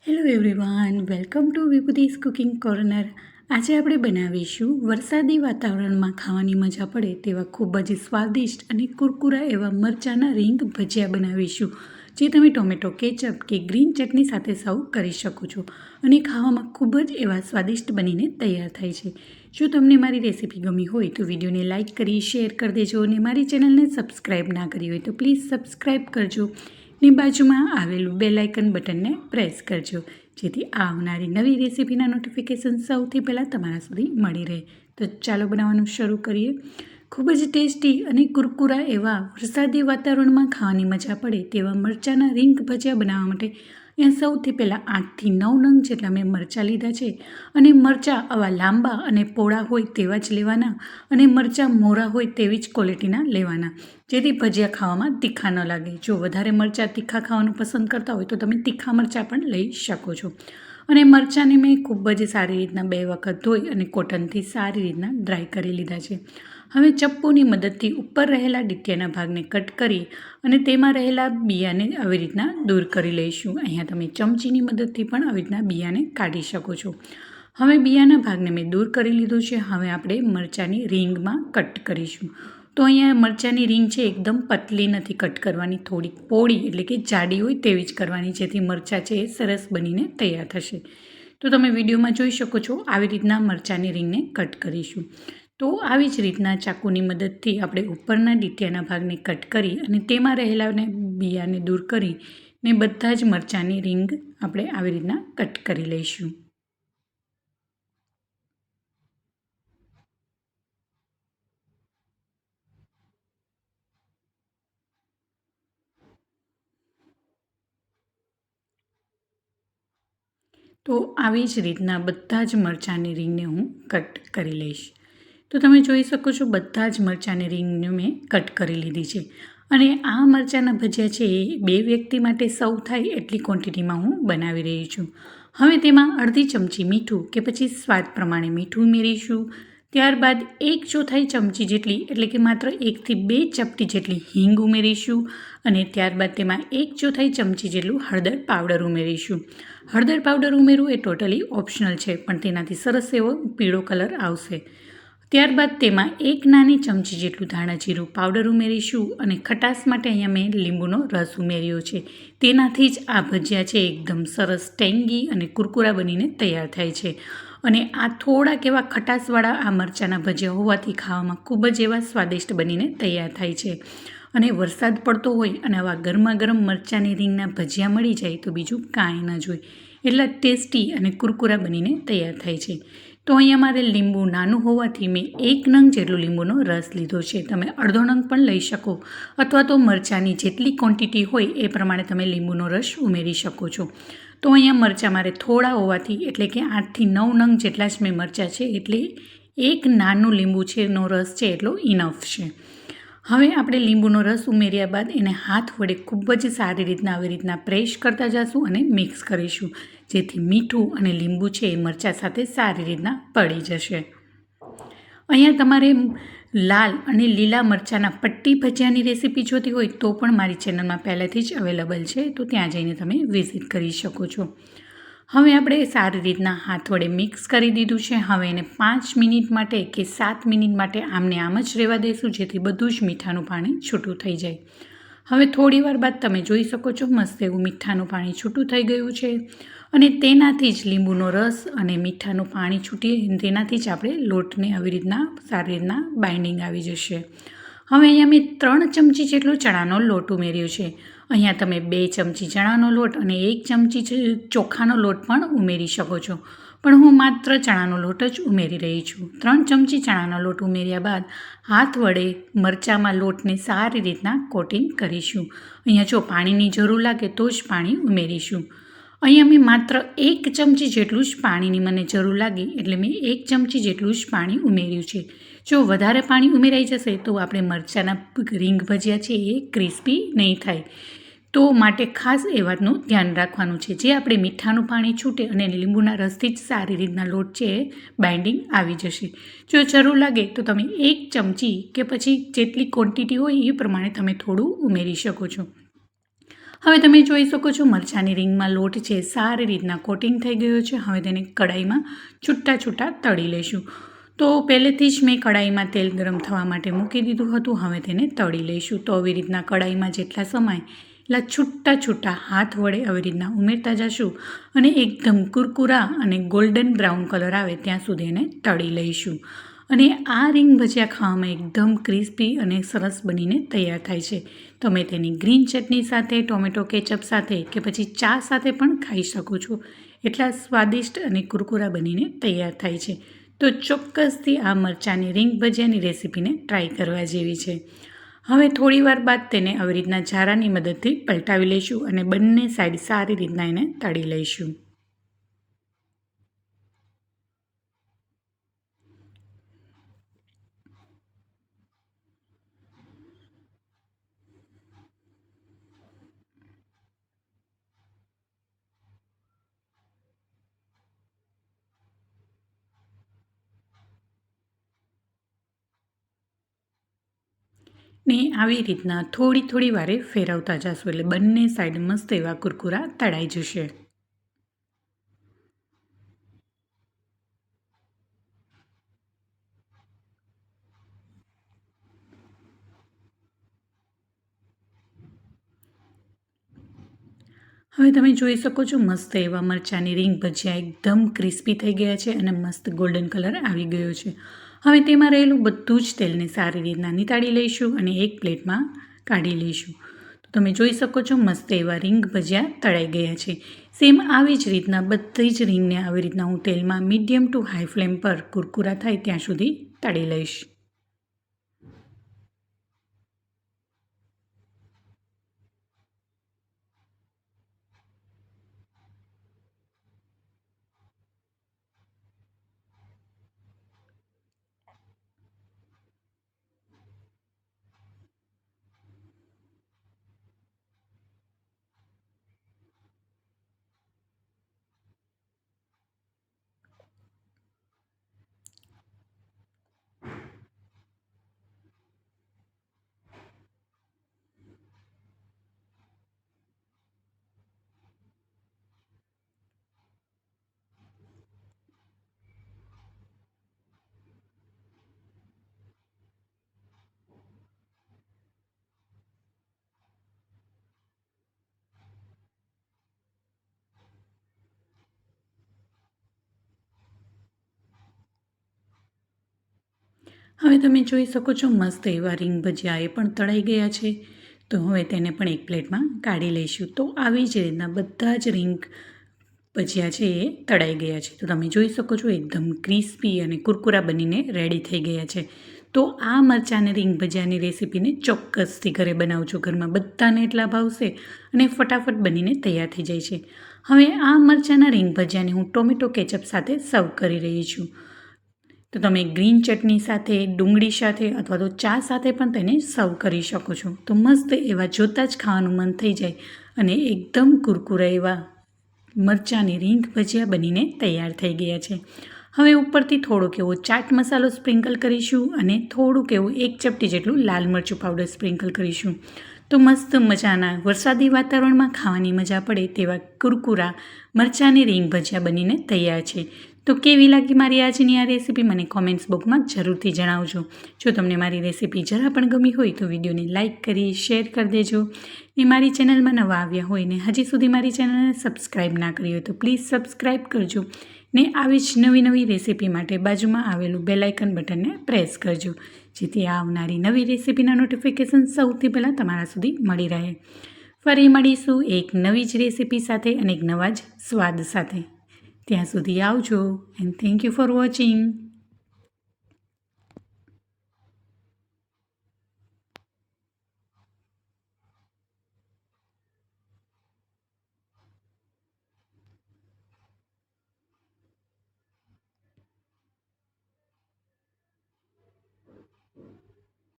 Hello everyone, welcome to વિભૂતિસ cooking corner. આજે આપણે બનાવીશું વરસાદી વાતાવરણમાં ખાવાની મજા પડે તેવા ખૂબ જ સ્વાદિષ્ટ અને કુરકુરા એવા મરચાંના રીંગ ભજીયા બનાવીશું, જે તમે ટોમેટો કેચઅપ કે ગ્રીન ચટણી સાથે સર્વ કરી શકો છો અને ખાવામાં ખૂબ જ એવા સ્વાદિષ્ટ બનીને તૈયાર થાય છે. જો તમને મારી રેસીપી ગમી હોય તો વિડીયોને લાઇક કરી શેર કરી દેજો અને મારી ચેનલને સબસ્ક્રાઈબ ના કરી હોય તો પ્લીઝ સબસ્ક્રાઈબ કરજો. ની બાજુમાં આવેલું બેલ આઇકન બટનને પ્રેસ કરજો, જેથી આવનારી નવી રેસીપીના નોટિફિકેશન સૌથી પહેલાં તમારા સુધી મળી રહે. તો ચાલો બનાવવાનું શરૂ કરીએ. ખૂબ જ ટેસ્ટી અને કુરકુરા એવા વરસાદી વાતાવરણમાં ખાવાની મજા પડે તેવા મરચાંના રીંગ ભજીયા બનાવવા માટે અહીંયા સૌથી પહેલાં 8થી 9 નંગ જેટલા મેં મરચાં લીધા છે. અને મરચાં આવા લાંબા અને પહોળા હોય તેવા જ લેવાના અને મરચાં મોરા હોય તેવી જ ક્વોલિટીના લેવાના, જેથી ભજીયા ખાવામાં તીખા ન લાગે. જો વધારે મરચાં તીખા ખાવાનું પસંદ કરતા હોય તો તમે તીખા મરચાં પણ લઈ શકો છો. અને મરચાંને મેં ખૂબ જ સારી રીતના 2 વખત ધોઈ અને કોટનથી સારી રીતના ડ્રાય કરી લીધા છે. હવે ચપ્પુની મદદથી ઉપર રહેલા ડીટીયાના ભાગને કટ કરી અને તેમાં રહેલા બિયાને આવી રીતના દૂર કરી લઈશું. અહીંયા તમે ચમચીની મદદથી પણ આવી રીતના બિયાને કાઢી શકો છો. હવે બિયાના ભાગને મેં દૂર કરી લીધું છે. હવે આપણે મરચાંની રીંગમાં કટ કરીશું. તો અહીંયા મરચાંની રીંગ છે એકદમ પતલી નથી કટ કરવાની, થોડીક પોળી એટલે કે જાડી હોય તેવી જ કરવાની, જેથી મરચાં છે એ સરસ બનીને તૈયાર થશે. તો તમે વિડીયોમાં જોઈ શકો છો આવી રીતના મરચાંની રીંગને કટ કરીશું. તો આવી જ રીતના ચાકુની મદદથી આપણે ઉપરના ડીટીયાના ભાગને કટ કરી અને તેમાં રહેલાને બિયાને દૂર કરી ને બધા જ મરચાંની રીંગ આપણે આવી રીતના કટ કરી લઈશું. તો આવી જ રીતના બધા જ મરચાંની રીંગને હું કટ કરી લઈશ. તો તમે જોઈ શકો છો બધા જ મરચાંની રીંગને મેં કટ કરી લીધી છે. અને આ મરચાંના ભજીયા છે એ 2 વ્યક્તિ માટે સર્વ થાય એટલી ક્વોન્ટિટીમાં હું બનાવી રહી છું. હવે તેમાં અડધી ચમચી મીઠું કે પછી સ્વાદ પ્રમાણે મીઠું ઉમેરીશું. ત્યારબાદ 1/4 ચમચી જેટલી એટલે કે માત્ર 1થી 2 ચપટી જેટલી હિંગ ઉમેરીશું. અને ત્યારબાદ તેમાં 1/4 ચમચી જેટલું હળદર પાવડર ઉમેરીશું. હળદર પાવડર ઉમેરવું એ ટોટલી ઓપ્શનલ છે, પણ તેનાથી સરસ એવો પીળો કલર આવશે. ત્યારબાદ તેમાં 1 નાની ચમચી જેટલું ધાણા જીરું પાવડર ઉમેરીશું. અને ખટાશ માટે અહીંયા મેં લીંબુનો રસ ઉમેર્યો છે. તેનાથી જ આ ભજીયા છે એકદમ સરસ ટેંગી અને કુરકુરા બનીને તૈયાર થાય છે. અને આ થોડાક એવા ખટાશવાળા આ મરચાંના ભજીયા હોવાથી ખાવામાં ખૂબ જ એવા સ્વાદિષ્ટ બનીને તૈયાર થાય છે. અને વરસાદ પડતો હોય અને આવા ગરમા ગરમ મરચાંની રીંગના ભજીયા મળી જાય તો બીજું કાંઈ ના જોઈએ, એટલા ટેસ્ટી અને કુરકુરા બનીને તૈયાર થાય છે. તો અહીંયા મારે લીંબુ નાનું હોવાથી મેં 1 નંગ જેટલો લીંબુનો રસ લીધો છે. તમે અડધો નંગ પણ લઈ શકો, અથવા તો મરચાંની જેટલી ક્વોન્ટિટી હોય એ પ્રમાણે તમે લીંબુનો રસ ઉમેરી શકો છો. તો અહીંયા મરચાં મારે થોડા હોવાથી એટલે કે 8થી 9 નંગ જેટલા જ મેં મરચાં છે, એટલે 1 નાનું લીંબુ છે નો રસ છે એટલો ઇનફ છે. હવે આપણે લીંબુનો રસ ઉમેર્યા બાદ એને હાથ વડે ખૂબ જ સારી રીતના આવી રીતના પ્રેસ કરતા જઈશું અને મિક્સ કરીશું, જેથી મીઠું અને લીંબુ છે એ મરચાં સાથે સારી રીતના પડી જશે. અહીંયા તમારે લાલ અને લીલા મરચાંના પટ્ટી ભજીયાની રેસીપી જોતી હોય તો પણ મારી ચેનલમાં પહેલેથી જ અવેલેબલ છે, તો ત્યાં જઈને તમે વિઝિટ કરી શકો છો. હવે આપણે સારી રીતના હાથ વડે મિક્સ કરી દીધું છે. હવે એને 5 મિનિટ માટે કે 7 મિનિટ માટે આમને આમ જ રહેવા દઈશું, જેથી બધું જ મીઠાનું પાણી છૂટું થઈ જાય. હવે થોડી વાર બાદ તમે જોઈ શકો છો મસ્ત એવું મીઠાનું પાણી છૂટું થઈ ગયું છે. અને તેનાથી જ લીંબુનો રસ અને મીઠાનું પાણી છૂટી તેનાથી જ આપણે લોટને આવી રીતના સારી રીતના બાઇન્ડિંગ આવી જશે. હવે અહીંયા મેં 3 ચમચી જેટલો ચણાનો લોટ ઉમેર્યો છે. અહીંયા તમે 2 ચમચી ચણાનો લોટ અને 1 ચમચી ચોખાનો લોટ પણ ઉમેરી શકો છો, પણ હું માત્ર ચણાનો લોટ જ ઉમેરી રહી છું. 3 ચમચી ચણાનો લોટ ઉમેર્યા બાદ હાથ વડે મરચાંમાં લોટને સારી રીતના કોટિંગ કરીશું. અહીંયા જો પાણીની જરૂર લાગે તો જ પાણી ઉમેરીશું. અહીંયા મેં માત્ર 1 ચમચી જેટલું જ પાણીની મને જરૂર લાગી એટલે મેં 1 ચમચી જેટલું જ પાણી ઉમેર્યું છે. જો વધારે પાણી ઉમેરાઈ જશે તો આપણે મરચાંના રીંગ ભજીયા છે એ ક્રિસ્પી નહીં થાય. તો માટે ખાસ એ વાતનું ધ્યાન રાખવાનું છે. જે આપણે મીઠાનું પાણી છૂટે અને લીંબુના રસથી જ સારી રીતના લોટ છે એ બાઇન્ડિંગ આવી જશે. જો જરૂર લાગે તો તમે 1 ચમચી કે પછી જેટલી ક્વોન્ટિટી હોય એ પ્રમાણે તમે થોડું ઉમેરી શકો છો. હવે તમે જોઈ શકો છો મરચાંની રીંગમાં લોટ છે સારી રીતના કોટિંગ થઈ ગયો છે. હવે તેને કડાઈમાં છૂટા છૂટા તળી લઈશું. તો પહેલેથી જ મેં કડાઈમાં તેલ ગરમ થવા માટે મૂકી દીધું હતું. હવે તેને તળી લઈશું. તો આવી રીતના કડાઈમાં જેટલા સમાય એટલા છૂટા છૂટા હાથ વડે આવી રીતના ઉમેરતા જશું અને એકદમ કુરકુરા અને ગોલ્ડન બ્રાઉન કલર આવે ત્યાં સુધી એને તળી લઈશું. અને આ રીંગ ભજીયા ખાવામાં એકદમ ક્રિસ્પી અને સરસ બનીને તૈયાર થાય છે. તમે તેની ગ્રીન ચટણી સાથે, ટોમેટો કેચઅપ સાથે કે પછી ચા સાથે પણ ખાઈ શકો છો. એટલા સ્વાદિષ્ટ અને કુરકુરા બનીને તૈયાર થાય છે. તો ચોક્કસથી આ મરચાંની રીંગ ભજીયાની રેસીપીને ટ્રાય કરવા જેવી છે. હવે થોડી વાર બાદ તેને આવી રીતના ઝારાની મદદથી પલટાવી લઈશું અને બંને સાઈડ સારી રીતના એને તળી લઈશું. ને આવી રીતના થોડી વારે ફેરવતા જશું એટલે બંને સાઈડ મસ્ત એવા કુરકુરા તળાઈ જશે. હવે તમે જોઈ શકો છો મસ્ત એવા મરચાંની રીંગ ભજીયા એકદમ ક્રિસ્પી થઈ ગયા છે અને મસ્ત ગોલ્ડન કલર આવી ગયો છે. હવે તેમાં રહેલું બધું જ તેલને સારી રીતના નિતાળી લઈશું અને એક પ્લેટમાં કાઢી લઈશું. તો તમે જોઈ શકો છો મસ્ત એવા રીંગ ભજીયા તળાઈ ગયા છે. સેમ આવી જ રીતના બધી જ રીંગને આવી રીતના હું તેલમાં મીડિયમ ટુ હાઈ ફ્લેમ પર કુરકુરા થાય ત્યાં સુધી તળી લઈશ. હવે તમે જોઈ શકો છો મસ્ત એવા રીંગ ભજીયા એ પણ તળાઈ ગયા છે. તો હવે તેને પણ એક પ્લેટમાં કાઢી લઈશું. તો આવી જ રીતના બધા જ રીંગ ભજીયા છે એ તળાઈ ગયા છે. તો તમે જોઈ શકો છો એકદમ ક્રિસ્પી અને કુરકુરા બનીને રેડી થઈ ગયા છે. તો આ મરચાંની રીંગ ભજીયાની રેસીપીને ચોક્કસથી ઘરે બનાવજો. ઘરમાં બધાને એટલા ભાવશે અને ફટાફટ બનીને તૈયાર થઈ જાય છે. હવે આ મરચાંના રીંગ ભજીયાને હું ટોમેટો કેચઅપ સાથે સર્વ કરી રહી છું. તો તમે ગ્રીન ચટણી સાથે, ડુંગળી સાથે અથવા તો ચા સાથે પણ તેને સર્વ કરી શકો છો. તો મસ્ત એવા જોતાં જ ખાવાનું મન થઈ જાય અને એકદમ કુરકુરા એવા મરચાંની રીંગ ભજીયા બનીને તૈયાર થઈ ગયા છે. હવે ઉપરથી થોડોક એવો ચાટ મસાલો સ્પ્રિંકલ કરીશું અને થોડુંક એવું 1 ચપટી જેટલું લાલ મરચું પાવડર સ્પ્રિંકલ કરીશું. તો મસ્ત મજાના વરસાદી વાતાવરણમાં ખાવાની મજા પડે તેવા કુરકુરા મરચાંની રીંગ ભજીયા બનીને તૈયાર છે. તો કેવી લાગી મારી આજની આ રેસીપી મને કોમેન્ટ્સ બોક્સમાં જરૂરથી જણાવજો. જો તમને મારી રેસીપી જરા પણ ગમી હોય તો વિડીયોને લાઇક કરી શેર કરી દેજો. ને મારી ચેનલમાં નવા આવ્યા હોય ને હજી સુધી મારી ચેનલને સબસ્ક્રાઈબ ના કરી હોય તો પ્લીઝ સબસ્ક્રાઈબ કરજો. ને આવી જ નવી રેસીપી માટે બાજુમાં આવેલું બેલ આઇકન બટનને પ્રેસ કરજો, જેથી આવનારી નવી રેસીપીના નોટિફિકેશન સૌથી પહેલાં તમારા સુધી મળી રહે. ફરી મળીશું એક નવી જ રેસીપી સાથે અને એક નવા જ સ્વાદ સાથે. ત્યાં સુધી આવજો and thank you for watching.